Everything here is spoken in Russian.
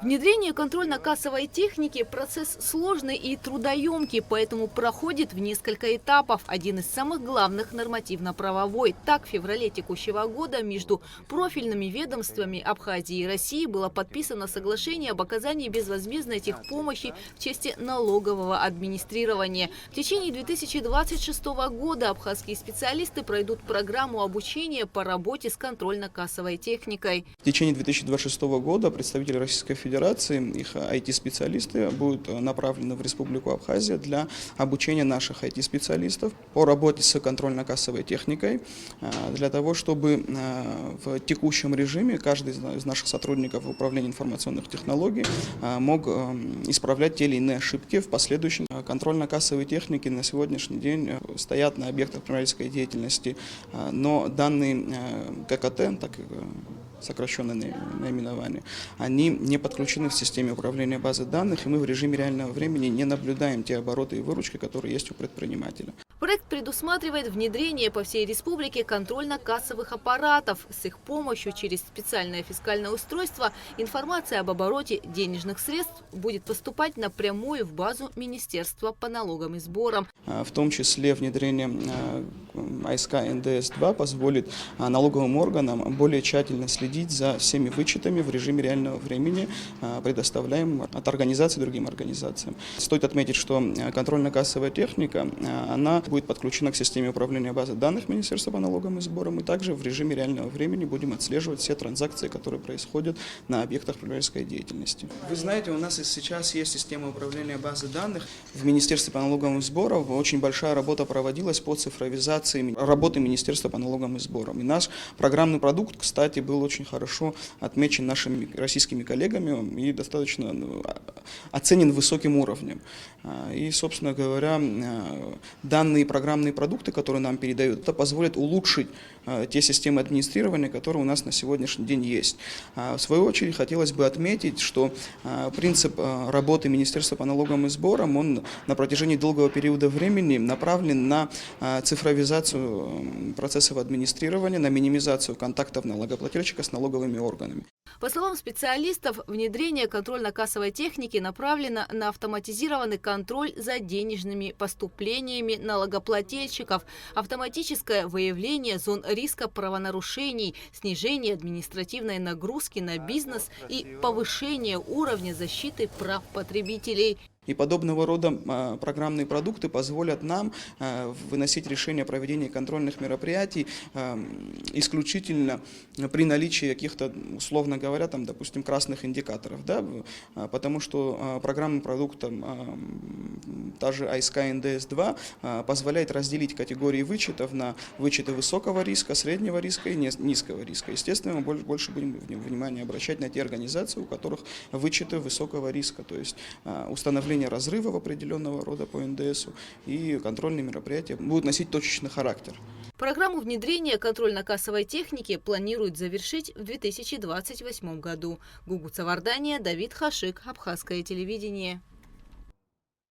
Внедрение контрольно-кассовой техники – процесс сложный и трудоемкий, поэтому проходит в несколько этапов. Один из самых главных – нормативно-правовой. Так, в феврале текущего года между профильными ведомствами Абхазии и России было подписано соглашение об оказании безвозмездной техпомощи в части налогового администрирования. В течение 2026 года абхазские специалисты пройдут программу обучения по работе с контрольно-кассовой техникой. В течение 2026 года представители Российской Федерации, их IT-специалисты будут направлены в Республику Абхазия для обучения наших IT-специалистов по работе с контрольно-кассовой техникой, для того, чтобы в текущем режиме каждый из наших сотрудников управления информационных технологий мог исправлять те или иные ошибки в последующем. Контрольно-кассовые техники на сегодняшний день стоят на объектах предпринимательской деятельности, но данные ККТ, так сокращенное наименование, они не подключены в системе управления базы данных, и мы в режиме реального времени не наблюдаем те обороты и выручки, которые есть у предпринимателя. Проект предусматривает внедрение по всей республике контрольно-кассовых аппаратов. С их помощью через специальное фискальное устройство информация об обороте денежных средств будет поступать напрямую в базу Министерства по налогам и сборам. В том числе внедрение АСК НДС-2 позволит налоговым органам более тщательно следить за всеми вычетами в режиме реального времени, предоставляемым от организаций другим организациям. Стоит отметить, что контрольно-кассовая техника, она будет подключена к системе управления базы данных Министерства по налогам и сборам, и также в режиме реального времени будем отслеживать все транзакции, которые происходят на объектах предпринимательской деятельности. Вы знаете, у нас сейчас есть система управления базы данных. В Министерстве по налогам и сборам очень большая работа проводилась по цифровизации работы Министерства по налогам и сборам. И наш программный продукт, кстати, был очень хорошо отмечен нашими российскими коллегами и достаточно оценен высоким уровнем. И, собственно говоря, данные программные продукты, которые нам передают, это позволит улучшить те системы администрирования, которые у нас на сегодняшний день есть. В свою очередь, хотелось бы отметить, что принцип работы Министерства по налогам и сборам, он на протяжении долгого периода времени направлен на цифровизацию процессов администрирования, на минимизацию контактов налогоплательщика с налоговыми органами. По словам специалистов, внедрение контрольно-кассовой техники направлено на автоматизированный контроль за денежными поступлениями налогоплательщиков, автоматическое выявление зон риска правонарушений, снижение административной нагрузки на бизнес и повышение уровня защиты прав потребителей. И подобного рода программные продукты позволят нам выносить решение о проведении контрольных мероприятий исключительно при наличии каких-то, условно говоря, там, допустим, красных индикаторов. Да? Потому что программным продуктом, та же АСК НДС-2, позволяет разделить категории вычетов на вычеты высокого риска, среднего риска и низкого риска. Естественно, мы больше будем внимание обращать на те организации, у которых вычеты высокого риска, то есть установление разрывов определенного рода по НДСу и контрольные мероприятия будут носить точечный характер. Программу внедрения контрольно-кассовой техники планируют завершить в 2028 году. Гугуца Вардания, Давид Хашик, Абхазское телевидение.